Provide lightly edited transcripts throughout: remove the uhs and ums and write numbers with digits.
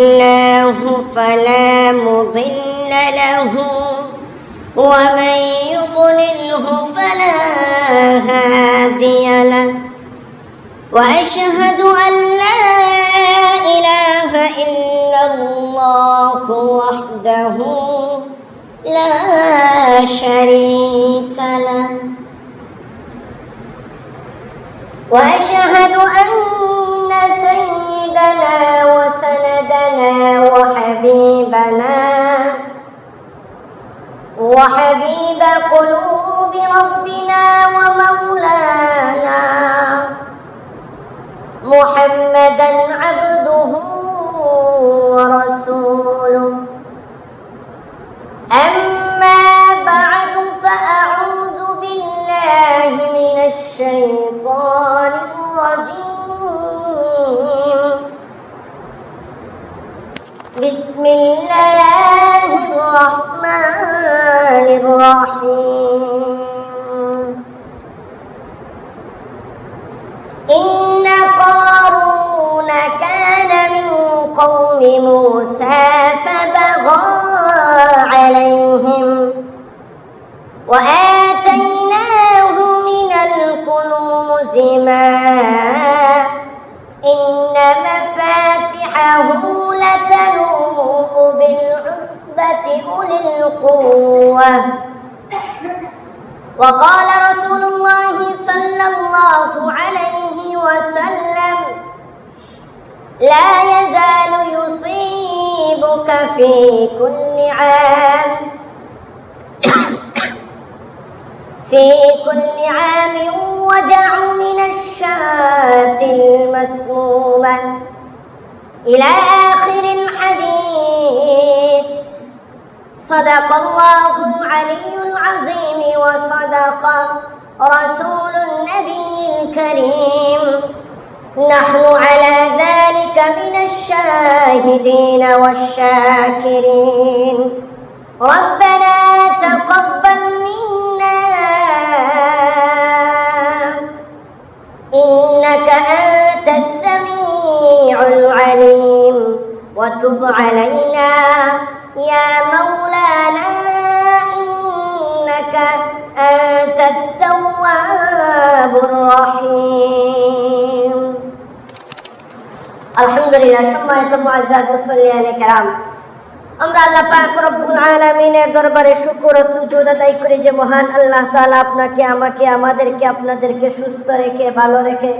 الله فلا مضل له ومن يضلله فلا هادي له وأشهد أن لا إله إلا الله وحده لا شريك له وأشهد أن سيدنا وسندنا وحبيب قلوب ربنا ومولانا محمدا عبده ورسوله. أما بعد فأعوذ بالله من الشيطان الرجيم. بسم الله الرحمن الرحيم. إن قارون كان من قوم موسى فبغى عليهم وآتيناه من الكنوز ما إن مفاتحه لتنوء بالعصبة أولي القوة. وقال رسول الله صلى الله عليه وسلم: لا يزال يصيبك في كل عام وجع من الشاة المسمومة إلى آخر الحديث. صدق الله العلي العظيم وصدق رسول النبي الكريم. نحن على ذلك من الشاهدين والشاكرين. ربنا تقبل منا إنك أنت السميع العليم وتب علينا يا مولانا إنك أنت التواب الرحيم. আলহামদুলিল্লাহ। সম্মানিত মুআজ্জাজ মুসল্লিয়ান কিরাম, আমরা আল্লাহ পাক রব্বুল আলামিনের দরবারে শুকর ও সুজুদ আদায় করি যে মহান আল্লাহ তাআলা আপনাকে, আমাকে, আমাদেরকে, আপনাদেরকে সুস্থ রেখে, ভালো রেখে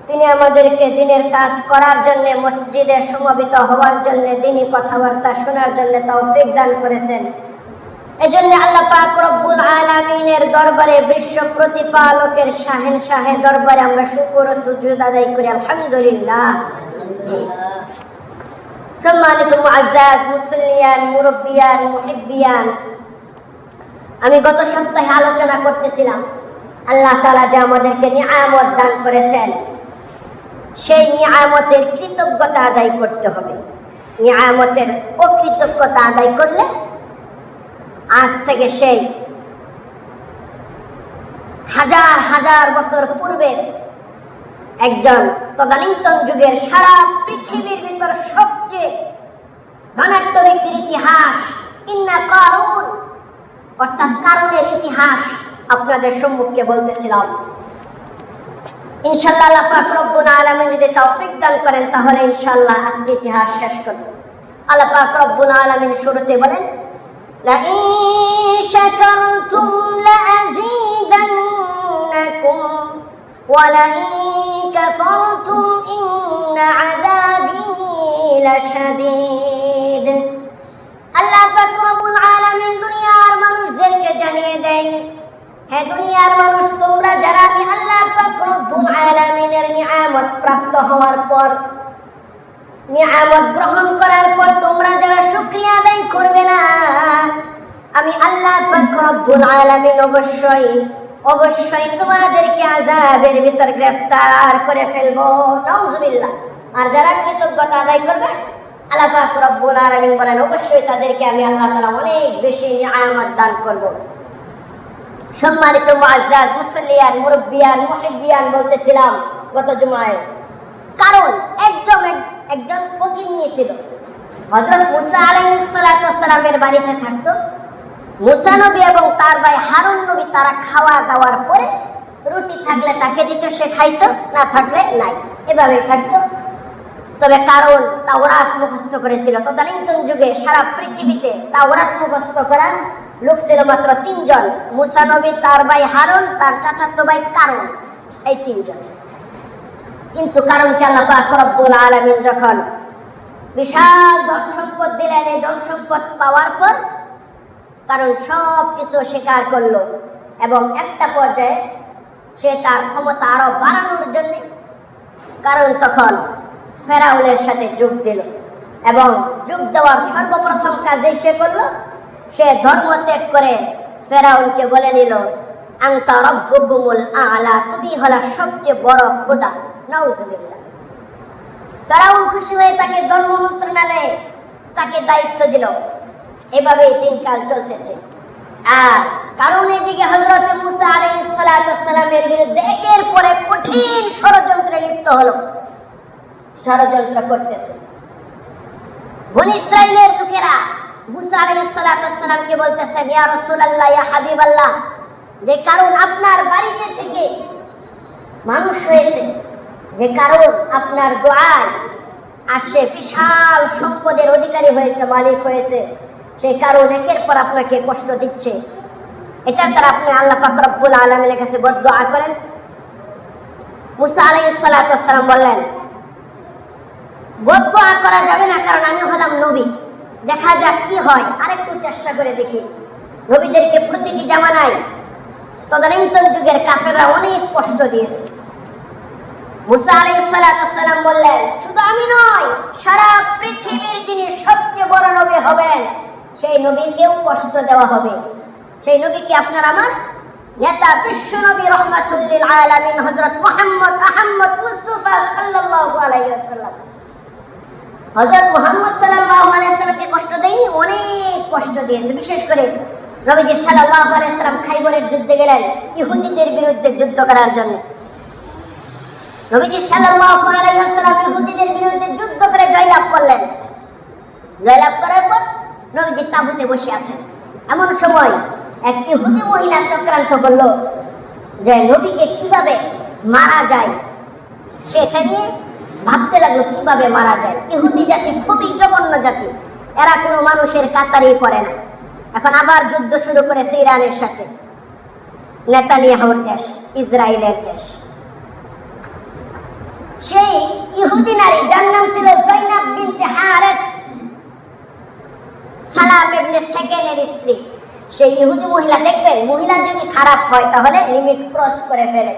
তিনি আমাদেরকে দিনের কাজ করার জন্য, মসজিদে সমবেত হওয়ার জন্য, দিনী কথাবার্তা শোনার জন্য তৌফিক দান করেছেন। এজন্য আল্লাহ পাক রব্বুল আলামিনের দরবারে, বিশ্ব প্রতিপালকের শাহেনশাহে দরবারে আমরা শুকর ও সুজুদ আদায় করি আলহামদুলিল্লাহ। সম্মানিত মুআজ্জাজ মুসল্লিয়ান, মুরব্বিয়ান, মুহিব্বিয়ান, আমি গত সপ্তাহে আলোচনা করতেছিলাম আল্লাহ তাআলা যে আমাদেরকে নিয়ামত দান করেছেন, সেই নিয়ামতের কৃতজ্ঞতা আদায় করতে হবে। নিয়ামতের অকৃতজ্ঞতা আদায় করলে আজ থেকে সেই হাজার হাজার বছর পূর্বে একজন তদানীন্তন যুগের সারা পৃথিবীর ভিতর সবচেয়ে ধনাঢ্য ব্যক্তির ইতিহাস, ইন্না কারুন অর্থাৎ কারুনের ইতিহাস আপনাদের সম্মুখে বলতেছিলাম। ইনশাআল্লাহ আল্লাহ পাক রব্বুল আলামিন যদি তৌফিক দান করেন তাহলে ইনশাআল্লাহ আজকে ইতিহাস শেষ করব। আল্লাহ পাক রব্বুল আলামিন শুরুতে বলেন: লা ইন শাকারতুম লাযীদান্নাকুম ওয়া লা ইন কাফারতুম ইন্না আযাবী লাশাদীদ। আল্লাহ পাক রব্বুল আলামিন দুনিয়ার মানুষদেরকে জানিয়ে দেন, হে দুনিয়ার মানুষ, তোমরা যারা আমি আল্লাহ পাক রব্বুল আলামিনের নিয়ামত প্রাপ্ত হওয়ার পর, নিয়ামত গ্রহণ করার পর তোমরা যারা শুকরিয়া আদায় করবে না, আমি আল্লাহ পাক রব্বুল আলামিন অবশ্যই তোমাদেরকে আযাবের ভিতর গ্রেফতার করে ফেলবো। নাউযুবিল্লাহ। আর যারা কৃতজ্ঞতা আদায় করবে, আল্লাহ পাক রব্বুল আলামিন বলেন অবশ্যই তাদেরকে আমি আল্লাহ তাআলা অনেক বেশি নিয়ামত দান করব। সম্মানিত মুআজ্জাজ মুসল্লিয়ান, মুরব্বিয়ান, মুহিব্বিয়ান, বলতেছিলাম গত জুমায়, কারণ একজন ফকিন্নি ছিল। হযরত মুসা আলাইহিস সালাতু ওয়াস সালামের বাড়িতে থাকতো। মুসা নবী এবং তার ভাই হারুন নবী তারা খাওয়া দাওয়ার পরে রুটি থাকলে তাকে দিত, সে খাইতো, না থাকলে নাই, এভাবেই থাকতো। তবে কারণ তাওরাত মুখস্থ করেছিল। তদানীন্তন যুগে সারা পৃথিবীতে তাওরাত মুখস্থ করার লোক ছিল মাত্র 3 জন, মুসা নবী, তার ভাই হারুন, তার চাচাতো ভাই কারণ, এই 3 জন। কিন্তু কারণকে আল্লাহ পাক রব্বুল আলামিন যখন বিশাল ধন সম্পদ দিলেন, এই ধন সম্পদ পাওয়ার পর কারণ সব কিছু স্বীকার করলো এবং একটা পর্যায়ে সে তার ক্ষমতা আরো বাড়ানোর জন্য কারণ তখন ফেরাউনের সাথে যোগ দিল এবং যোগ দেওয়ার সর্বপ্রথম কাজে সে করলো, সে ধর্ম ত্যাগ করে ফেরাউনকে বলে নিল, আনতা রব্বুকুমুল আ'লা, তুমি হলা সবচেয়ে বড় খোদা। নাউজুবিল্লাহ। ফেরাউন খুশি হয়ে তাকে ধর্ম মন্ত্রণালয়ে তাকে দায়িত্ব দিল। এভাবে দিনকাল চলতেছে। আর কারণ এদিকে হযরত মুসা আলাইহিস সালাতু ওয়াস সালামের বিরুদ্ধে একের পর এক কঠিন ষড়যন্ত্রে লিপ্ত হলো, ষড়যন্ত্র করতেছে। বনী ইসরাইলের লোকেরা মুসা আলাইহিস সালাতু ওয়াস সালামকে বলতেছে, ইয়া রাসূলুল্লাহ, ইয়া হাবিবাল্লাহ, যে কারণ আপনার বাড়িতে থেকে মানুষ হয়েছে, যে কারণ আপনার দোয়ায় আসে বিশাল সম্পদের অধিকারী হয়েছে, মালিক হয়েছে, সেই কারণ একের পর আপনাকে কষ্ট দিচ্ছে। এটার দ্বারা আপনি আল্লাহ পাক রব্বুল আলামিনের কাছে বদদুআ করেন। মুসা আলাইহিস সালাতু ওয়াস সালাম বললেন, বদদুআ করা যাবে না, কারণ আমি হলাম নবী, দেখা যাক কি হয়, আরেকটু চেষ্টা করে দেখি। নবীদেরকে প্রতিটি জামানায় তদানীন্তন যুগের কাফেররা অনেক কষ্ট দিয়েছে। মুসা আলাইহিস সালাতু ওয়াস সালাম বললেন, শুধু আমি নয়, সারা পৃথিবীর যিনি সবচেয়ে বড় নবী হবেন, সেই নবীকেও কষ্ট দেওয়া হবে। সেই নবী কি আপনার আমার নেতা, বিশ্ব নবী রহমাতুল লিল আলামিন হযরত মুহাম্মদ আহমদ মুস্তাফা সাল্লাল্লাহু আলাইহি ওয়াসাল্লাম। হযরত মুহাম্মদ সাল্লাল্লাহু আলাইহি ওয়াসাল্লামকে কষ্ট দেয়নি, অনেক কষ্ট দিয়েছে। বিশেষ করে নবীজি সাল্লাল্লাহু আলাইহি ওয়াসাল্লাম খাইবরের যুদ্ধে গেলেন ইহুদিদের বিরুদ্ধে যুদ্ধ করার জন্য। নবীজি সাল্লাল্লাহু আলাইহি ওয়াসাল্লাম ইহুদিদের বিরুদ্ধে যুদ্ধ করে জয়লাভ করলেন। জয়লাভ করার পর নবীজি তাঁবুতে বসে আছেন। এমন সময় এক ইহুদি মহিলা চক্রান্ত করলো যে নবীকে কিভাবে মারা যায়, সেটা নিয়ে ভাবতে লাগলো কিভাবে মারা যায়। ইহুদি জাতি খুবই জঘন্য জাতি, এরা কোনো মানুষের কাতারেই পড়ে না। এখন আবার যুদ্ধ শুরু করেছে ইরানের সাথে, নেতানিয়াহুর দেশ, ইসরায়েলের দেশ। সেই ইহুদি নারী, যার নাম ছিল যায়নাব বিনতে হারেস, সালাম ইবনে সেকেনের স্ত্রী, সেই ইহুদি মহিলা, দেখবেন মহিলা যদি খারাপ হয় তাহলে লিমিট ক্রস করে ফেলে।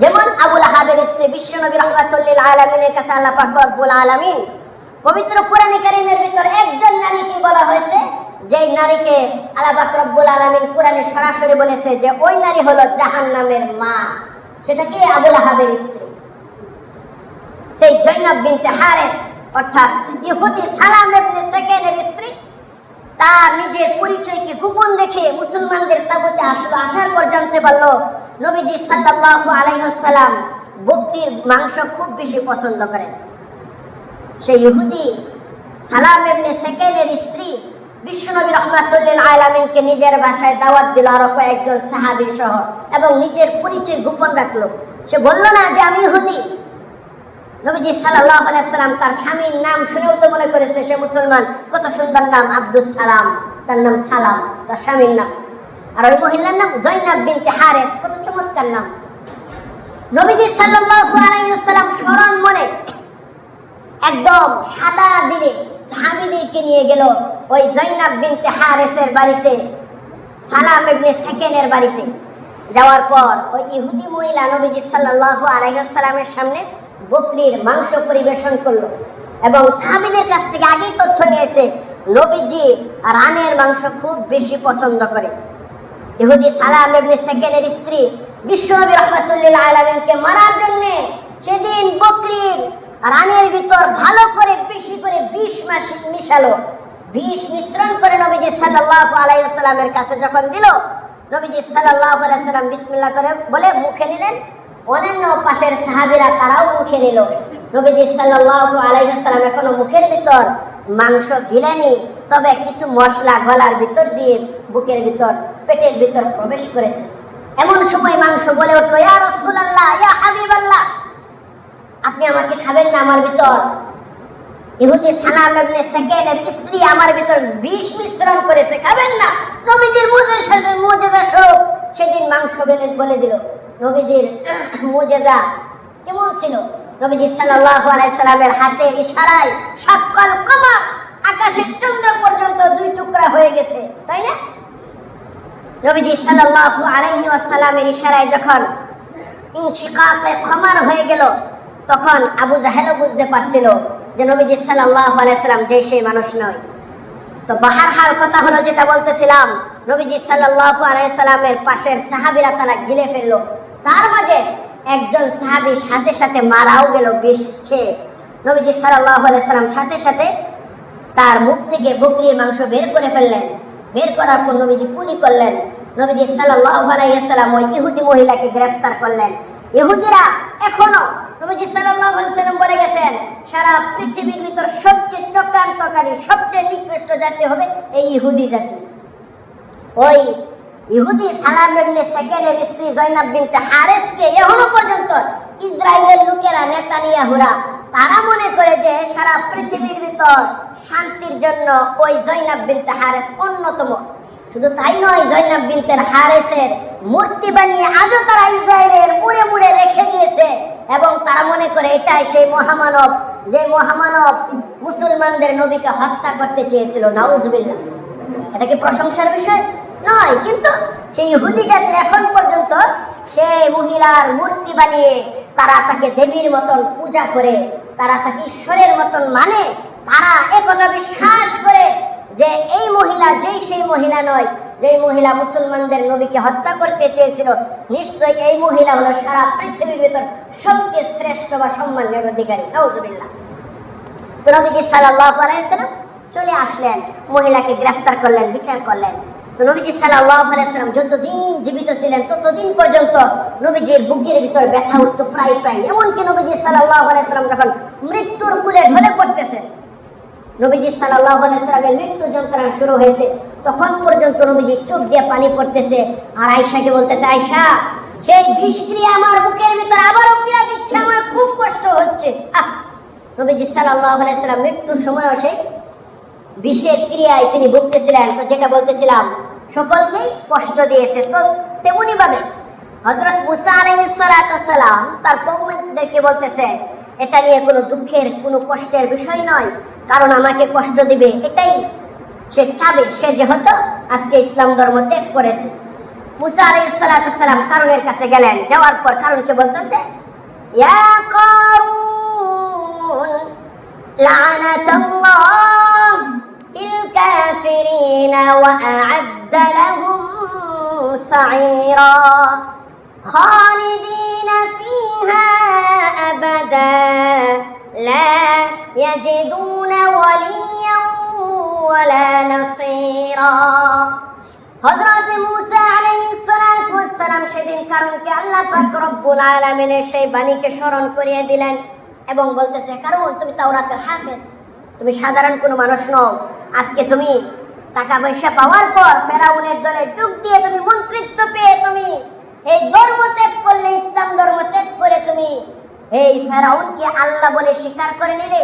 যেমন আবু লাহাবের স্ত্রী বিশ্বনবী রাহমাতুল লিল আলামিনের কাছে আল্লাহ পাক রব্বুল আলামিন পবিত্র কোরআনে কারীমের ভিতর একজন নারীকে বলা হয়েছে, যেই নারীকে আল্লাহ পাক রব্বুল আলামিন কোরআনে সরাসরি বলেছে যে ওই নারী হলো জাহান্নামের মা। সেটা কি? আবু লাহাবের স্ত্রী, সেই যায়নাব বিনতে হারেস, অর্থাৎ ইহুদি সালাম ইবনে সেকেনের স্ত্রী। তার নিজের পরিচয়কে গোপন রেখে মুসলমানদের তাবুতে আসলো। আসার পর জানতে পারলো নবীজি সাল্লাল্লাহু আলাইহি ওয়াসাল্লাম বকরির মাংস খুব বেশি পছন্দ করেন। সেই ইহুদি সালাম ইবনে সেকেনের স্ত্রী বিশ্বনবী রাহমাতুল লিল আলামিনকে নিজের বাসায় দাওয়াত দিল, আরো কয়েকজন সাহাবী সহ, এবং নিজের পরিচয় গোপন রাখলো। সে বলল না যে আমি ইহুদি। নবীজি সাল্লাল্লাহু আলাইহি ওয়াসাল্লাম তার স্বামীর নাম শুনেও তো মনে করেছে সে মুসলমান। কত সুন্দর নাম, আব্দুস সালাম, তার নাম সালাম, তার স্বামীর নাম। আর ওই মহিলার নাম যায়নাব বিনতে হারেস, কত চমৎকার নাম। নবীজি সাল্লাল্লাহু আলাইহি ওয়াসাল্লাম স্মরণ মনে একদম সাদা দিলে সাহাবীদেরকে নিয়ে গেল ওই যায়নাব বিনতে হারেসের বাড়িতে, সালাম ইবনে সেকেনের বাড়িতে। যাওয়ার পর ওই ইহুদি মহিলা নবীজি সাল্লাল্লাহু আলাইহি ওয়াসাল্লামের সামনে বকরির মাংস পরিবেশন করলো এবং সাহাবীদের কাছ থেকে আগেই তথ্য নিয়েছে নবীজি রানের মাংস খুব বেশি পছন্দ করে। ইহুদি সালাম ইবনে সেকেনের স্ত্রী বিশ্বনবী রাহমাতুল লিল আলামিনকে মারার জন্য সেদিন বকরির রানের ভিতর ভালো করে বেশি করে বিষ মিশালো। বিষ মিশ্রণ করে নবীজি সাল্লাল্লাহু আলাইহি ওয়াসাল্লামের কাছে যখন দিল, নবীজি সাল্লাল্লাহু আলাইহি ওয়াসাল্লাম বিসমিল্লাহ করে বলে মুখে নিলেন। অন্যান্য পাশের সাহাবীরা তারাও মুখে নিল। নবীজি সাল্লাল্লাহু আলাইহি ওয়াসাল্লাম এখনো মুখের ভিতর মাংস গিলেনি, তবে কিছু মশলা গলার ভিতর দিয়ে বুকের ভিতর পেটের ভিতর প্রবেশ করেছে। এমন সময় মাংস বলে উঠলো, ইয়া রাসূলুল্লাহ, ইয়া হাবিবাল্লাহ, আপনি আমাকে খাবেন না? আমার ভিতর ইহুদি সালাম ইবনে সাকেনের স্ত্রী আমার ভিতর বিষ মিশ্রণ করেছে, খাবেন না? নবীজির মুজিজা স্বরূপ সেদিন মাংস বলে দিল। নবীজির মুজিজা কেমন ছিল? নবীজি সাল্লাল্লাহু আলাইহি সাল্লামের হাতের ইশারায় শাক্কাল কমার, আকাশের চন্দ্র পর্যন্ত দুই টুকরা হয়ে গেছে, তাই না? নবীজি সাল্লাল্লাহু আলাইহি ওয়াসাল্লামের ইশারায় যখন ইনশিকাকে কমার হয়ে গেল, তখন আবু জাহেলও বুঝতে পারছিল যে নবীজি সাল্লাল্লাহু আলাইহি সাল্লাম যে সেই মানুষ নয়। তো বাহারহাল কথা হলো, যেটা বলতেছিলাম, নবীজি সাল্লাল্লাহু আলাইহি সাল্লামের পাশের সাহাবীরা তারা গিলে ফেললো। তার মাঝে একজন সাহাবীর সাথে সাথে মারাও গেল বিষ খেয়ে। নবীজি সাল্লাল্লাহু আলাইহি সাল্লাম সাথে সাথে তার মুখ থেকে বকরির মাংস বের করে ফেললেন। বের করার পর নবীজি কুলি করলেন। নবীজি সাল্লাল্লাহু আলাইহি সাল্লাম ওই ইহুদি মহিলাকে গ্রেফতার করলেন। ইহুদিরা এখনো নবীজি সাল্লাল্লাহু আলাইহি সাল্লাম বলে গেছেন, সারা পৃথিবীর ভিতর সবচেয়ে চক্রান্তকারী, সবচেয়ে নিকৃষ্ট জাতি হবে এই ইহুদি জাতি। ওই ইহুদি সালাম ইবনে সাকেনের স্ত্রী জয়নাব বিনতে হারেসকে এখনো পর্যন্ত ইসরায়েলের লোকেরা, নেতানিয়াহুরা, তারা মনে করে যে সারা পৃথিবীর ভিতর শান্তির জন্য ওই জয়নাব বিনতে হারেস অন্যতম। শুধু তাই নয়, জয়নাব বিনতে হারেসের মূর্তি বানিয়ে আজও তারা ইসরায়েলের মুড়ে মুড়ে রেখে দিয়েছে, এবং তারা মনে করে এটাই সেই মহামানব, যে মহামানব মুসলমানদের নবীকে হত্যা করতে চেয়েছিল। নাউজুবিল্লাহ। এটা কি প্রশংসার বিষয়? নয়। কিন্তু সেই ইহুদি জাতি এখন পর্যন্ত সেই মহিলার মূর্তি বানিয়ে তারা তাকে দেবীর মতন পূজা করে, তারা তাকে ঈশ্বরের মতন মানে। তারা একথা বিশ্বাস করে যে এই মহিলা যেই সেই মহিলা নয়, যেই মহিলা মুসলমানদের নবীকে হত্যা করতে চেয়েছিল, নিশ্চয়ই এই মহিলা হলো সারা পৃথিবীর ভিতর সবচেয়ে শ্রেষ্ঠ বা সম্মানের অধিকারী। নাউজুবিল্লাহ। তো নবীজি সাল্লাল্লাহু আলাইহি সাল্লাম চলে আসলেন, মহিলাকে গ্রেফতার করলেন, বিচার করলেন। তো নবীজি সাল্লাল্লাহু আলাইহি সাল্লাম যতদিন জীবিত ছিলেন ততদিন পর্যন্ত নবীজির বুকের ভিতর ব্যথা উঠতো প্রায়। এমনকি নবীজি সাল্লাল্লাহু আলাইহি সাল্লাম যখন মৃত্যুর কোলে ঢলে পড়তেছেন, নবীজি সাল্লাল্লাহু আলাইহি সাল্লামের মৃত্যু যন্ত্রণা শুরু হয়েছে, তখন পর্যন্ত নবীজির চোখ দিয়ে পানি পড়তেছে। আর আয়েশাকে বলতেছে, আয়েশা, সেই বিষক্রিয়া আমার বুকের ভিতর আবারও পীড়া দিচ্ছে, আমার খুব কষ্ট হচ্ছে। নবীজি সাল্লাল্লাহু আলাইহি সাল্লাম মৃত্যুর সময়ও সেই বিষের ক্রিয়ায় তিনি ভুগতেছিলেন। তো যেটা বলতেছিলাম, সকলকেই কষ্ট দিয়েছে। তো তেমনি ভাবে হযরত মুসা আলাইহিস সালাম তার কওমদেরকে বলতেছে, এটা নিয়ে কোনো দুঃখের, কোনো কষ্টের বিষয় নয়, কারণ আমাকে কষ্ট দিবে এটাই সে চাবে। সে যেহেতু আজকে ইসলাম ধর্ম ত্যাগ করেছে। মুসা আলাইহিস সালাম কারণের কাছে গেলেন। যাওয়ার পর কারণকে বলতেছে, ইয়া কারুন লা'নাতাল্লাহ বিল কাফিরিন ওয়া আ'আদ্দা লাহুম সা'ীরা খালিদিনা ফিহা আবাদা লা ইয়াজিদুনা ওয়ালিয়ান ওয়ালা নাসীরা। হযরত মুসা আলাইহিস সালাম সেদিন কারণকে আল্লাহ পাক রব্বুল আলামিনের সেই বাণীকে স্মরণ করিয়ে দিলেন এবং বলতেছে, কারণ তুমি তাওরাতের হাফেজ, তুমি সাধারণ কোনো মানুষ নও। আজকে তুমি টাকা পয়সা পাওয়ার পর ফেরাউনের দলে যোগ দিয়ে তুমি মন্ত্রিত্ব পেয়ে তুমি এই ধর্ম ত্যাগ করলে, ইসলাম ধর্ম ত্যাগ করে তুমি এই ফেরাউনকে আল্লাহ বলে স্বীকার করে নিলে,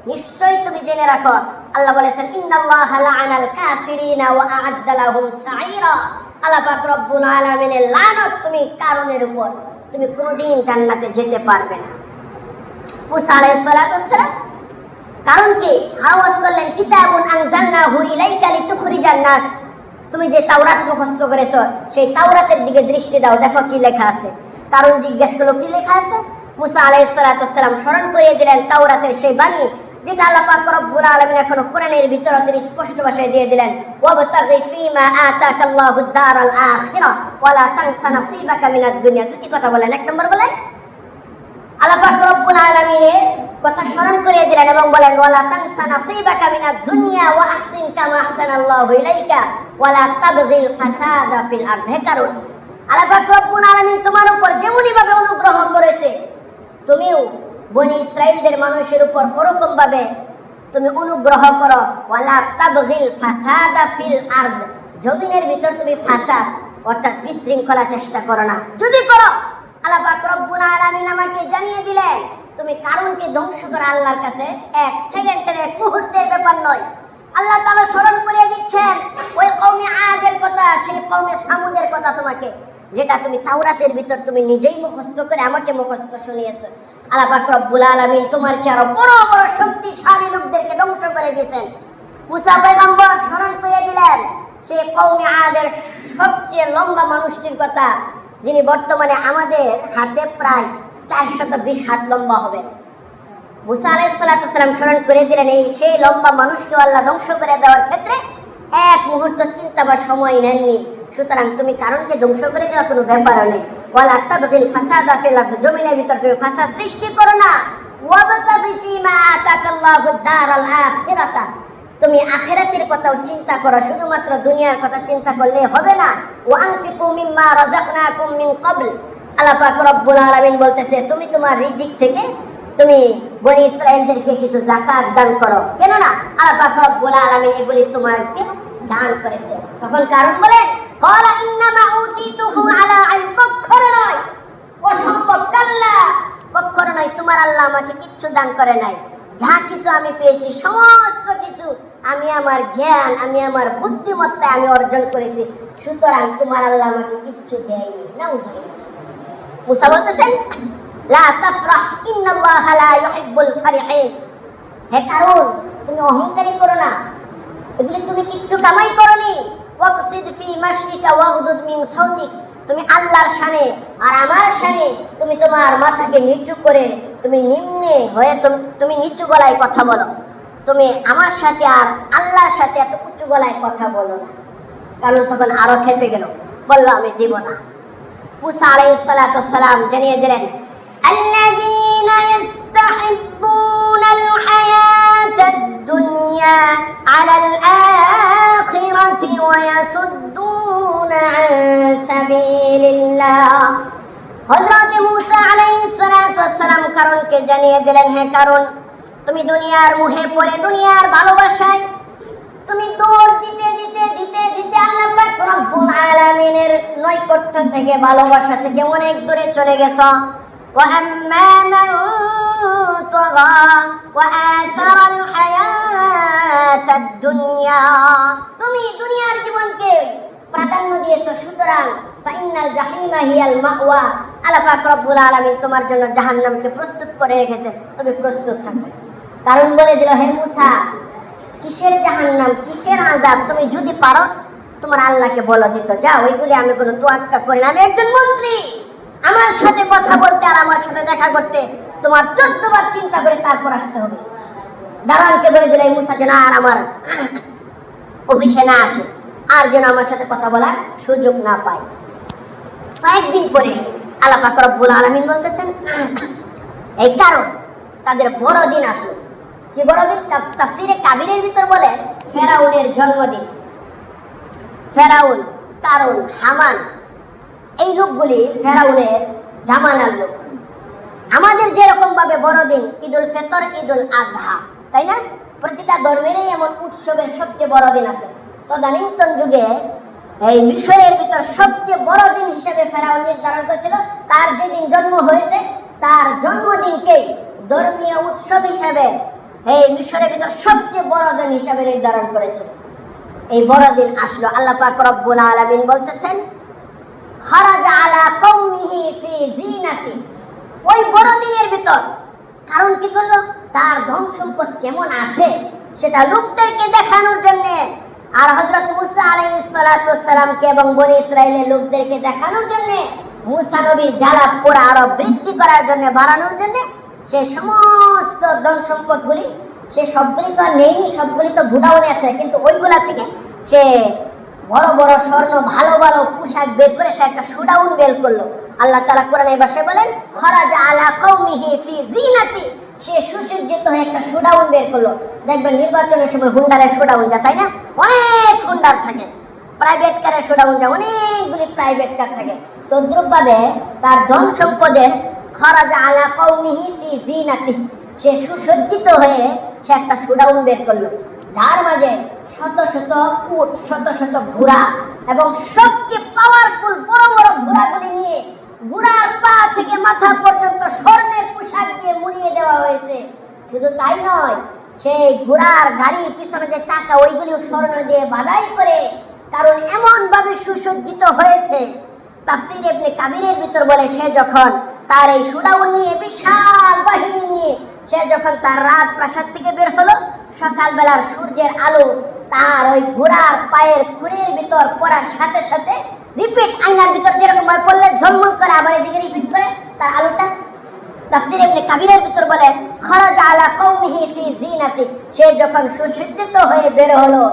নিশ্চয়ই তুমি জেনে রাখো আল্লাহ বলেছেন, ইন্নাল্লাহা লা'আনাল কাফিরিনা ওয়া আ'আদ্দা লাহুম সা'ীরা। আল্লাহ পাক রব্বুল আলামিনের লানত তুমি কারণের উপর, তুমি কোনোদিন জান্নাতে যেতে পারবে না। মুসা আলাইহিস সালাম কারণকে আওয়াজ করলেন, কিতাবুন আনজালনাহু ইলাইকা লিতুখরিজান নাস। তুমি যে তাওরাত মুখস্থ করেছো সেই তাওরাতের দিকে দৃষ্টি দাও, দেখো কি লেখা আছে। কারণ জিজ্ঞেস করলো, কি লেখা আছে? মুসা আলাইহিস সালাম স্মরণ করিয়ে দিলেন তাওরাতের সেই বাণী, যেটা আল্লাহ পাক রব্বুল আলামিন এখনো কোরআনের ভিতরে তিনি স্পষ্ট ভাষায় দিয়ে দিলেন, ওয়াবতাগি ফীমা আতাকাল্লাহুদ দারাল আখিরা ওয়া লা তানসা নাসীবাকা মিনাদ দুনিয়া। দুটি কথা বলেন। এক নম্বর বলেন, আল্লাহ পাক রব্বুল আলামিনের কথা স্মরণ করিয়ে দিলেন এবং বলেন, ওয়া লা তানসা নাসীবাকা মিনাদ দুনিয়া ওয়া আহসিন কামা আহসানাল্লাহু ইলাইকা ওয়া লা তাবগিল ফাসাদা ফিল আরদ। কারণ আল্লাহ পাক রব্বুল আলামিন তোমার উপর যেমনই ভাবে অনুগ্রহ করেছে, তুমিও বনি ইসরাইলদের মানুষের উপর ওরকম ভাবে তুমি অনুগ্রহ করো, ওয়ালা তাবগিল ফাসাদা ফিল আরদ, জমিনের ভিতর তুমি ফাসাদ অর্থাৎ বিশৃঙ্খলা চেষ্টা করো না। যদি করো, আল্লাহ পাক রব্বুল আলামিন আমাকে জানিয়ে দিলেন তুমি কারণকে ধ্বংস করা আল্লাহর কাছে এক সেকেন্ডের, এক মুহূর্তের ব্যাপার নয়। আল্লাহ তাআলা স্মরণ করিয়ে দিচ্ছেন ওই কওমে আদের কথা, সেই কওমে সামুদের কথা তোমাকে, যেটা তুমি তাওরাতের ভিতর তুমি নিজেই মুখস্থ করে আমাকে মুখস্থ শুনিয়েছো। আল্লাহ পাক রব্বুল আলামিন তোমার চেয়ে আরো বড় বড় শক্তিশালী লোকদেরকে ধ্বংস করে দিয়েছেন। মুসা পয়গম্বর স্মরণ করে দিলেন সেই কওমে আদের সবচেয়ে লম্বা মানুষটির কথা, যিনি বর্তমানে আমাদের হাতে প্রায় 420 হাত লম্বা হবে। মুসা আলাইহিস সালাতু ওয়াস সালাম স্মরণ করে দিলেন এই সেই লম্বা মানুষকে আল্লাহ ধ্বংস করে দেওয়ার ক্ষেত্রে এক মুহূর্ত চিন্তা বা সময় নেননি। সুতরাং তুমি কারণকে ধ্বংস করে দেওয়া কোনো ব্যাপার নেই। ওয়ালা তাবগিল ফাসাদা ফিল আরদ, জমিনের ভিতর তুমি ফাসাদ সৃষ্টি করো না। ওয়াবতাগি ফীমা আতাকাল্লাহু দারাল আখিরাতা, তুমি আখিরাতের কথাও চিন্তা করো, শুধুমাত্র দুনিয়ার কথা চিন্তা করলে হবে না। ওয়া আনফিকু মিম্মা রাযাকনাকুম মিন ক্বাবল, আল্লাহ পাক রব্বুল আলামিন বলতেছে তুমি তোমার রিজিক থেকে তুমি বনি ইসরাইলদেরকে কিছু যাকাত দান করো, কেন না আল্লাহ পাক রব্বুল আলামিন এগুলি তোমাকে দান করেছে। তখন কারণ বলেন ক্বালা ইন্নামা উতিতুহু আলা ইলম, কখনো নয়, অসম্ভব, কাল্লা, কখনো নয়, তোমার আল্লাহ আমাকে কিচ্ছু দান করে নাই। যা কিছু আমি পেয়েছি সমস্ত কিছু আমি আমার জ্ঞান, আমি আমার বুদ্ধিমত্তায় আমি অর্জন করেছি, সুতরাং তোমার আল্লাহ আমাকে কিচ্ছু দেয়নি। নাউজুবিল্লাহ। মুসা বলতেছেন লা তাফরাহ ইন্নাল্লাহা লা ইউহিব্বুল ফারিহিন, হে কারণ তুমি অহংকারী করো না, এগুলি তুমি কিচ্ছু কামাই করনি। ওয়াকসিদ ফি মাশরিকা ওয়াগদুদ মিন সাউতিক, তুমি আল্লাহর শানে আর আমার শানে তুমি তোমার মাথাকে নিচু করে তুমি নিম্নে হয়ে তুমি নিচু গলায় কথা বলো, তুমি আমার সাথে আর আল্লাহর সাথে এত উঁচু গলায় কথা বলো না। কারণ তখন আরো খেপে গেল, বলল আমি দিব না। মুসা আলাইহিস সালাতু ওয়াস সালাম জানিয়ে দিলেন আল্লাযীনা ইস্তাহিব্বুনাল হায়াতাদ দুনিয়া আলাল আখিরাতি ওয়া ইয়াসুদ্দুনা আন সাবিলিল্লাহ। হযরত মুসা আলাইহিস সালাতু ওয়াস সালাম কারণকে জানিয়ে দিলেন হে কারণ, তুমি দুনিয়ার মোহে পড়ে দুনিয়ার ভালোবাসায় তুমি দৌড় দিতে দিতে দিতে দিতে আল্লাহ পাক রব্বুল আলামিনের নৈকট্য থেকে, ভালোবাসা থেকে অনেক দূরে চলে গেছো। ওয়া আম্মা মান তাগা ওয়া আথারাল হায়াতাদ দুনিয়া, তুমি দুনিয়ার জীবনকে প্রাধান্য দিয়েছো, সুতরাং ফাইনাল জাহিমা হিয়াল মাওয়া, আল্লাহ পাক রব্বুল আলামিন তোমার জন্য জাহান্নামকে প্রস্তুত করে রেখেছে, তুমি প্রস্তুত থাকবে। কারণ বলে দিল হে মুসা কিসের জাহান্নাম, কিসের আযাব, তুমি যদি পারো তোমার আল্লাহকে বলো দিত, যা ওইগুলি আমি কোনো তোয়াক্কা করি না, আমি একজন মন্ত্রী, আমার সাথে কথা বলতে আর আমার সাথে দেখা করতে তোমার 14 বার চিন্তা করে তারপর আসতে হবে। দারোয়ানকে বলে দিল মুসা যেন আর আমার অফিসে না আসে, আর যেন আমার সাথে কথা বলার সুযোগ না পায়। কয়েকদিন পরে আল্লাহ পাক রব্বুল আলামিন বলতেছেন এই কারণ তাদের বড় দিন আসলো। কি বড় দিন? তাফসীরে কাবীরের ভিতর বলে ফেরাউনের জন্মদিন। ফেরাউন, কারণ, হামান, এই লোকগুলি ফেরাউনের জামানার লোক। আমাদের যেরকম ভাবে বড়দিন ঈদুল ফিতর, ঈদুল আজহা, তাই না? প্রতিটা ধর্মেরই এমন উৎসবের সবচেয়ে বড় দিন আছে। তদানীন্তন যুগে এই মিশরের ভিতর সবচেয়ে বড় দিন হিসেবে ফেরাউন নির্ধারণ করেছিল তার যেদিন জন্ম হয়েছে তার জন্মদিনকেই ধর্মীয় উৎসব হিসেবে এই মিশরের ভিতর সবচেয়ে বড় দিন হিসেবে নির্ধারণ করেছিল। এই বড় দিন আসলো। আল্লাহ পাক রব্বুল আলামিন বলতেছেন খারাজা আলা কওমিহি ফি জিনাতি, ওই বড় দিনের ভিতর কারণ কি করলো? তার ধন সম্পদ কেমন আছে সেটা লোকদেরকে দেখানোর জন্য, আর হযরত মুসা আলাইহিস সালাতু ওয়াস সালামকে এবং বনি ইসরাইলের লোকদেরকে দেখানোর জন্য, মুসা নবীর জ্বালা পোড়া আরো বৃদ্ধি করার জন্য, বাড়ানোর জন্য সে সমস্ত ধন সম্পদগুলি সে সবগুলি তো আর নেয়নি, সবগুলি তো গুডাউনে আছে, কিন্তু ওইগুলা থেকে সে বড় বড় স্বর্ণ ভালো ভালো পোশাক বের করে সে একটা শোডাউন বের করলো। আল্লাহ তাআলা কোরআনে ভাষায় বলেন খারাজা আলা কওমিহি ফি জিনাতি, সে সুসজ্জিত হয়ে একটা শোডাউন বের করলো। দেখবেন নির্বাচনের সময় হুন্ডারের শোডাউন যা, তাই না? অনেক হুন্ডার থাকে, প্রাইভেট কারের শোডাউন যা, অনেকগুলি প্রাইভেট কার থাকে। তদ্রুপ ভাবে তার ধন সম্পদের খারাজা আলা কওমিহি ফি জিনাতিহি, সে সুসজ্জিত হয়ে সে একটা শোডাউন বের করলো, যার মাঝে শত শত উট, শত শত ঘোড়া এবং সবচেয়ে পাওয়ারফুল বড় বড় ঘোড়াগুলি নিয়ে ঘোড়ার পা থেকে মাথা পর্যন্ত স্বর্ণের পোশাক দিয়ে মুড়িয়ে দেওয়া হয়েছে। শুধু তাই নয়, সেই ঘোড়ার গাড়ির পিছনে যে চাকা ওইগুলিও স্বর্ণ দিয়ে বাধাই করে, কারণ এমন ভাবে সুসজ্জিত হয়েছে। তাফসীর ইবনে কাবিরের ভিতর বলে, সে যখন তার এই শোডাউন নিয়ে বিশাল বাহিনী নিয়ে সে যখন তার রাজপ্রাসাদ থেকে বের হলো, সকালবেলার সূর্যের আলো তার ওই ঘোড়ার পায়ের খুরের ভিতর পড়ার সাথে সাথে রিপিট, আয়নার ভিতর যেরকম ভাবে পড়লে ঝলমল করে আবার এদিকে রিপিট করে তার আলোটা। তাফসীর ইবনে কাবিরের ভিতর বলে, খারাজা আলা কওমিহি ফি জিনাতি, সে যখন সুসজ্জিত হয়ে বের হলো,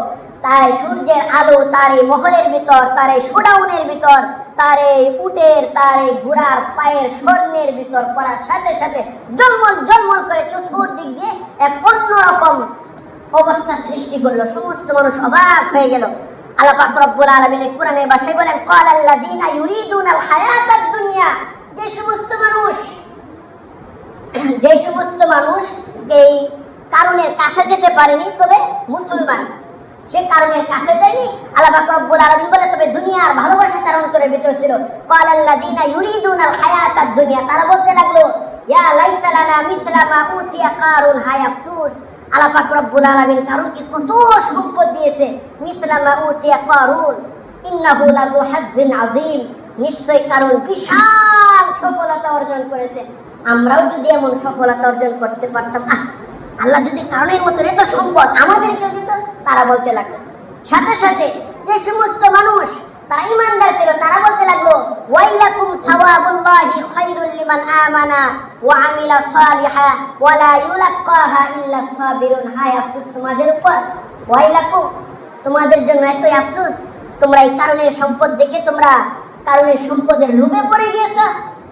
তাই সূর্যের আলো তার এই মহলের ভিতর, তার এই শোডাউনের ভিতর, তার এই উটের, তার এই ঘোড়ার পায়ের স্বর্ণের ভিতর পড়ার সাথে সাথে জলমল জলমল করে চতুর্দিক দিয়ে এক অন্যরকম অবস্থা সৃষ্টি করলো। সমস্ত মানুষ অবাক হয়ে গেল। আল্লাহ পাক রব্বুল আলামিন কোরআনের ভাষায় বলেন, ক্বালাল্লাযীনা ইউরিদুনাল হায়াতাদ দুনিয়া, যে সমস্ত মানুষ এই কারণের কাছে যেতে পারেনি, তবে মুসলমান সে কারণের কাছে যায়নি, আল্লাহ পাক রব্বুল আলামিন বলে তবে দুনিয়ার ভালোবাসা তার অন্তরের ভিতর ছিল। ক্বালাল্লাযীনা ইউরিদুনাল হায়াতাদ দুনিয়া, তারা বলতে লাগলো, ইয়া লাইতা লানা মিসলা মা উতিয়া কারুন, হায় আফসোস, আল্লাহ পাক রব্বুল আলামিন কারুনকে কত সম্পদ দিয়েছে। মিসলা মা উতিয়া কারুন ইন্নাহু লাযু হাজ্জিন আযীম, নিশ্চয় কারুন বিশাল সফলতা অর্জন করেছে, আমরাও যদি এমন সফলতা অর্জন করতে পারতাম, আল্লাহ যদি কারণের মতো এত সম্পদ আমাদেরকেও দিত। তারা বলতে লাগলো, সাথে সাথে যে সমস্ত মানুষ তারা ঈমানদার ছিল তারা বলতে লাগলো, ওয়াইলাকুম সাওয়াবুল্লাহি খায়রুল লিমান আমানা ওয়া আমিলা সালিহা ওয়া লা ইউলাক্কাহা ইল্লা সাবিরুন, হায় আফসোস তোমাদের উপর, ওয়াইলাকুম তোমাদের জন্য এতই আফসোস, তোমরা এই কারণের সম্পদ দেখে তোমরা কারণের সম্পদের লোভে পড়ে গিয়েছো,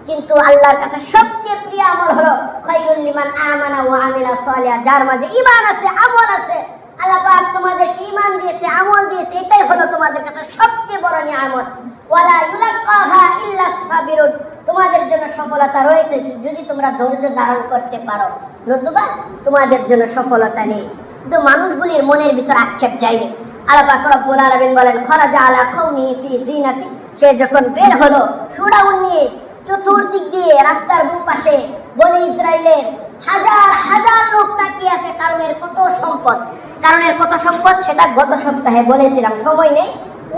কিন্তু আল্লাহর কাছে সবচেয়ে প্রিয় আমল হলো খায়রুল লিমান আমানা ওয়া আমিলা সালিহা, যার মাঝে ঈমান আছে, আমল আছে। আল্লাহ পাক তোমাদেরকে ঈমান দিয়েছে, আমল দিয়েছে, এটাই হলো তোমাদের কাছে সবচেয়ে বড় নিয়ামত। ওয়ালা ইউলাক্কাহা ইল্লা সাবিরুন, তোমাদের জন্য সফলতা রয়েছে যদি তোমরা ধৈর্য ধারণ করতে পারো, নতুবা তোমাদের জন্য সফলতা নেই। কিন্তু মানুষগুলির মনের ভিতর আক্ষেপ যায়নি। আল্লাহ পাক রব্বুল আলামিন বলেন, খারাজা আলা কওমিহি ফি জিনাতি, সে যখন বের হলো শোডাউন নিয়ে, চতুর্দিক দিয়ে রাস্তার দুপাশে বনি ইসরাইলের হাজার হাজার লোক তাকিয়ে আছে, কারণের কত সম্পদ, কারণের কত সম্পদ সেটা গত সপ্তাহে বলেছিলাম, সময় নেই,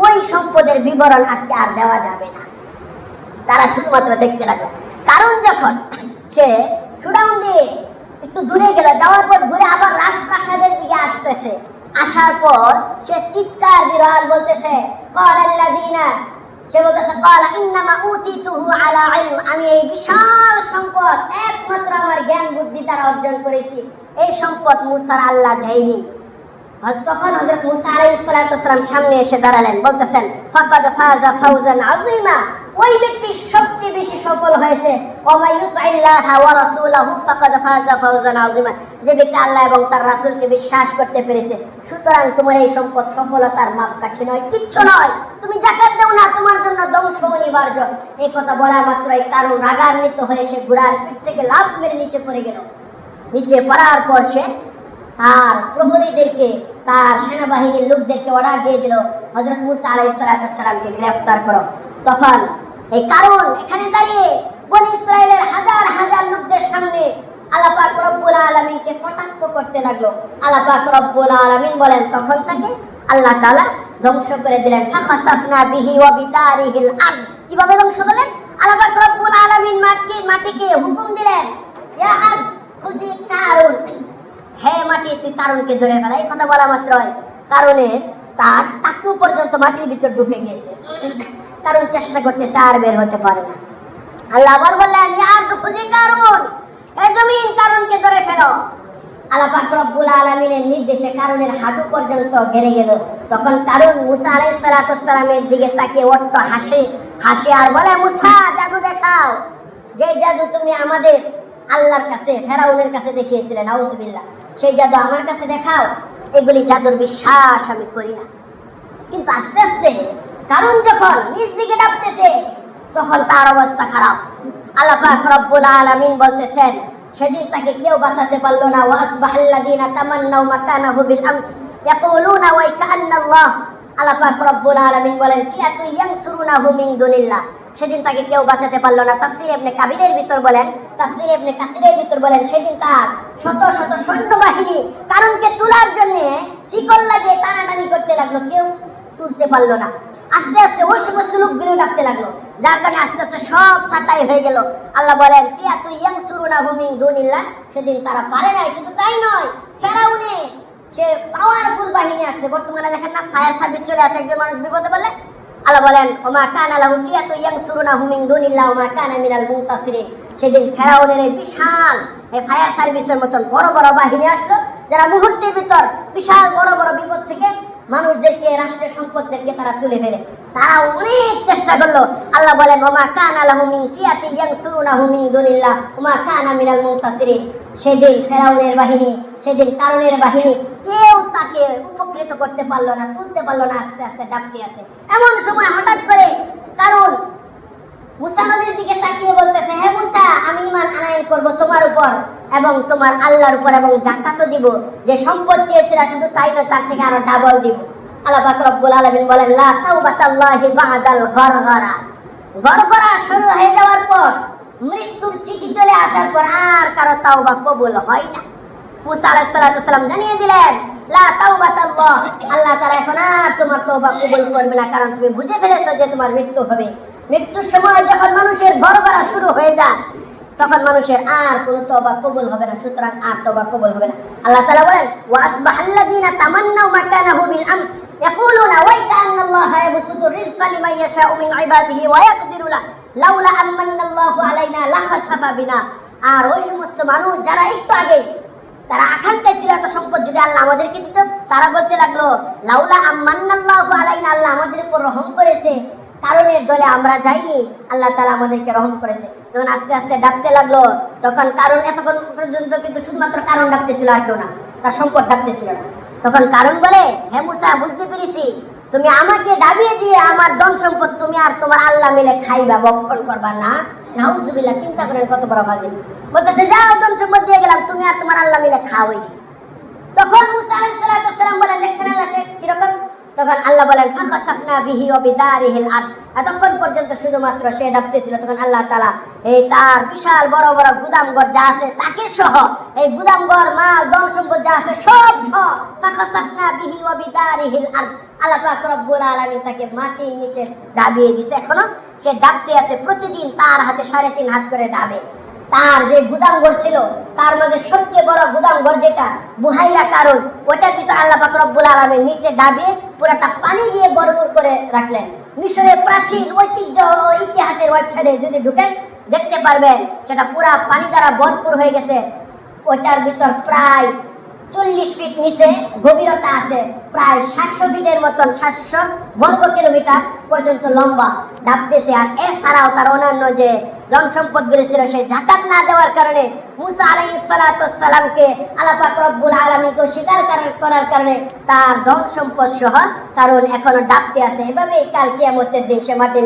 ওই সম্পদের বিবরণ আজকে আর দেওয়া যাবে না। তারা শুধুমাত্র দেখতে লাগলো। কারণ যখন সে শোডাউন দিয়ে একটু দূরে গেল, যাওয়ার পর ঘুরে আবার রাজপ্রাসাদের দিকে আসতেছে, আসার পর সে চিৎকার দিল আর বলতেছে, ক্বালাল্লাযীনা, সে বলতেছে, ক্বালা ইন্নামা উতিতুহু আলা ইলম, আমি এই বিশাল সম্পদ একমাত্র আমার জ্ঞান বুদ্ধি দ্বারা অর্জন করেছি, এই সম্পদ মুসার আল্লাহ দেয়নি। তখন হযরত মুসা আলাইহিস সালাতু ওয়াস সালাম সামনে এসে দাঁড়ালেন, বলতেছেন, ফাকাদ ফাযা ফাওজান আযীমা, ওই ব্যক্তি সবচেয়ে বেশি সফল হয়েছে, ওয়া মা ইউতিল্লাহা ওয়া রাসূলাহু ফাকাদ ফাযা ফাওজান আযীমা, যে ব্যক্তি আল্লাহ এবং তার রাসূলকে বিশ্বাস করতে পেরেছে। সুতরাং তোমার এই সম্পদ সফলতার মাপকাঠি নয়, কিচ্ছু নয়, তুমি যাকাত দাও না, তোমার জন্য ধ্বংস অনিবার্য। এই কথা বলা মাত্রই কারণ রাগান্বিত হয়ে সে ঘোড়ার পিঠ থেকে লাফ মেরে নিচে পড়ে গেল। নিচে পড়ার পর সে তার প্রহরীদেরকে, তার সেনাবাহিনীর লোকদেরকে অর্ডার দিয়ে দিল, হযরত মুসা আলাইহিস সালামকে গ্রেফতার করো। তখন এই কারণ এখানে দাঁড়িয়ে বনি ইসরাইলের হাজার হাজার লোকদের সামনে আল্লাহ পাক রব্বুল আলামিনকে কটাক্ষ করতে লাগলো। আল্লাহ পাক রব্বুল আলামিন বলেন, তখন তাকে আল্লাহ তাআলা ধ্বংস করে দিলেন। ফাখাসাফনা বিহি ওয়া বিদারিহিল আরদ, কিভাবে ধ্বংস করলেন? আল্লাহ পাক রব্বুল আলামিন মাটিকে হুকুম দিলেন, ইয়া আরদ খুজি কারুন, হে মাটি তুই কারণকে ধরে ফেলা। এই কথা বলা মাত্রই কারণের তার টাকু পর্যন্ত মাটির ভিতর ঢুকে গেছে, কারণ চেষ্টা করতেছে আর বের হতে পারে না। আল্লাহ আবার বললেন, ইয়া আরদ খুজি কারুন, হে জমিন কারণকে ধরে ফেলো। আল্লাহ পাক রব্বুল আলামিনের নির্দেশে কারণের হাঁটু পর্যন্ত ঘেরে গেল। তখন কারণ মুসা আলাইহিস সালাতু ওয়াস সালামের দিকে তাকিয়ে অট্ট হাসে আর বলে, মুসা জাদু দেখাও, যে জাদু তুমি আমাদের আল্লাহর কাছে, ফেরাউনের কাছে দেখিয়েছিলেন, নাউজুবিল্লাহ, সেই জাদু আমার কাছে দেখাও। এগুলি জাদুর বিশ্বাস আমি করি না। কিন্তু আস্তে আস্তে কারণ যখন নিজ দিকে ডাকতেছে, তখন তার অবস্থা খারাপ। আল্লাহ পাক রব্বুল আলামিন বলতেছেন সেদিন তাকে কেউ বাঁচাতে পারলো না। ওয়া আসবাহাল্লাযীনা তামান্নাউ মাকানাহু বিল আমস ইয়াকুলুনা ওয়া কাআন্নাল্লাহ, আল্লাহ পাক রব্বুল আলামিন বলেন ফিয়াতু ইয়ানসুরুনাহু মিন দুনিল্লাহ, সেদিন তাকে কেউ বাঁচাতে পারলো না। তাফসীর ইবনে কাবিরের ভিতর বলেন, তাফসীর ইবনে কাসিরের ভিতর বলেন সেদিন তার শত শত সৈন্যবাহিনী কারণকে তোলার জন্য শিকল লাগিয়ে টানাটানি করতে লাগলো, কেউ তুলতে পারলো না। আস্তে আস্তে ওই সমস্ত লোকগুলো ডাকতে লাগলো, যার কারণে আস্তে আস্তে সব ছাঁটাই হয়ে গেল। আল্লাহ বলেন ফিয়াতু ইয়ানসুরুনাহু মিন দুনিল্লাহ, সেদিন তারা পারে নাই। শুধু তাই নয়, ফেরাউনে সে পাওয়ারফুল বাহিনী আসছে। বর্তমানে দেখেন না, ফায়ার সার্ভিস চলে আসে একজন মানুষ বিপদে বলে, আল্লাহ বলেন ওমা কানা লাহু ফিয়াতু ইয়ানসুরুনাহু মিন দুনিল্লাহ ওমা কানা মিনাল মুনতাসিরিন। সেদিন ফেরাউনের এই বিশাল এই ফায়ার সার্ভিসের মতন বড় বড় বাহিনী আসলো, যারা মুহূর্তের ভিতর বিশাল বড় বড় বিপদ থেকে মানুষদেরকে, রাষ্ট্রের সম্পদদেরকে তারা তুলে ফেলে। তারা অনেক চেষ্টা করলো। আল্লাহ বলেন ওমা কানা লাহু মিন ফিয়াতি ইয়ানসুরুনাহু মিন দুনিল্লাহ ওমা কানা মিনাল মুনতাসিরিন। সেদিন ফেরাউনের বাহিনী, সেদিন কারণের বাহিনী কেউ তাকে উপকৃত করতে পারলো না, তুলতে পারলো না। আস্তে আস্তে ডাকতে আছে। এমন সময় হঠাৎ করে কারণ মুসা নবীর দিকে তাকিয়ে বলতেছে, হে মুসা, আমি ঈমান আনয়ন করব তোমার উপর এবং তোমার আল্লাহর উপর, এবং যাকাতও দিব। যে সম্পদ চেয়েছিলা শুধু তাই নয়, তার থেকে আরো ডাবল দিব। আল্লাহ পাক রব্বুল আলামিন বলেন লা তাওবাতাল্লাহি বাদাল গরগরা, গরগরা শুরু হয়ে যাওয়ার পর, মৃত্যুর চিঠি চলে আসার পর আর কারো তাওবা কবুল হয় না। মুসা আলাইহিস সালাতু সালাম জানিয়ে দিলেন লা তাওবাতাল্লাহ, আল্লাহ তাআলা এখন আর তোমার তওবা কবুল করবে না, কারণ তুমি বুঝে ফেলেছো যে তোমার মৃত্যু হবে। মৃত্যুর সময় যখন মানুষের গরগরা শুরু হয়ে যায়, তখন মানুষের আর কোনো তওবা কবুল হবে না, সুতরাং আর তওবা কবুল হবে না। আল্লাহ তাআলা বলেন ওয়া আসবাহাল্লাযীনা তামান্নাউ মাকানাহু বিল আমস ইয়াকুলুনা ওয়া কাআন্নাল্লাহা ইয়াবসুতু রিজকা লিমান ইয়াশাউ মিন ইবাদিহি ওয়া ইয়াকদিরু লাউলা আমান্নাল্লাহু আলাইনা লাখাসাফা বিনা। আর ওই সমস্ত মানুষ যারা একটু আগে তারা আকাঙ্ক্ষা ছিল এত সম্পদ যদি আল্লাহ আমাদেরকে দিত, তারা বলতে লাগলো লাউলা আমান্নাল্লাহু আলাইনা, আল্লাহ আমাদের উপর রহম করেছে, কারণের দলে আমরা যাইনি, আল্লাহ তাআলা আমাদেরকে রহম করেছে। যখন আস্তে আস্তে ডাকতে লাগলো, তখন কারণ এতক্ষণ পর্যন্ত কিন্তু শুধুমাত্র কারণ ডাকতেছিল, আর কেউ না, তার সম্পদ ডাকতেছিল না। তখন কারণ বলে হে মুসা, বুঝতে পেরেছি তুমি আমাকে ডাবিয়ে দিয়ে আমার ধন সম্পদ তুমি আর তোমার আল্লাহ মিলে খাইবা, ভক্ষণ করবা না। নাউজুবিল্লাহ, চিন্তা করেন কত বড় ফাজিল। বলতেছে যাও, ধন সম্পদ দিয়ে গেলাম, তুমি আর তোমার আল্লাহ মিলে খাও। তখন মুসা আলাইহিস সালাতু সালাম বলেন দেখছেন আল্লাহ সে কিরকম। তখন আল্লাহ বলেন ফাখাসাফনা বিহি ওয়া বিদারিহিল আরদ, এতক্ষণ পর্যন্ত শুধুমাত্র সে ডাকতেছিল, তখন আল্লাহ তাআলা এই তার বিশাল বড় বড় গুদামঘর যা আছে তাকে সহ, এই গুদামঘর মাল ধন সম্পদ যা আছে সব সহ ফাখাসাফনা বিহি ওয়া বিদারিহিল আরদ, আল্লাহ পাক রব্বুল আলামিন তাকে মাটির নিচে দাবিয়ে দিয়েছে। এখনো সে ডাকতে আছে, প্রতিদিন তার হাতে 3.5 হাত করে দাবে। তার যে গুদামঘর ছিল, তার মধ্যে সবচেয়ে বড় গুদামঘর যেটা বুহাইরা কারণ, ওটার ভিতর আল্লাহ পাক রব্বুল আলামিন নিচে দাবিয়ে পুরাটা পানি দিয়ে ভরপুর করে রাখলেন। মিশরের প্রাচীন ঐতিহ্য ও ইতিহাসের ওয়েবসাইটে যদি ঢুকেন দেখতে পারবেন সেটা পুরা পানি দ্বারা ভরপুর হয়ে গেছে। ওটার ভিতর প্রায় 40 ফিট নিচে গভীরতা আছে, প্রায় 700 ফিটের মতন, 700 বর্গ কিলোমিটার পর্যন্ত লম্বা ডাবতেছে। আর এছাড়াও তার অন্যান্য যে ধন সম্পদগুলি ছিল, সেই যাকাত না দেওয়ার কারণে মুসা আলাইহিস সালাতু সালামকে আল্লাহ পাক রব্বুল আলামিনকে স্বীকার করার কারণে তার ধন সম্পদ সহ কারণ এখনো ডাবতে আছে। এভাবেই কাল কিয়ামতের দিন সে মাটির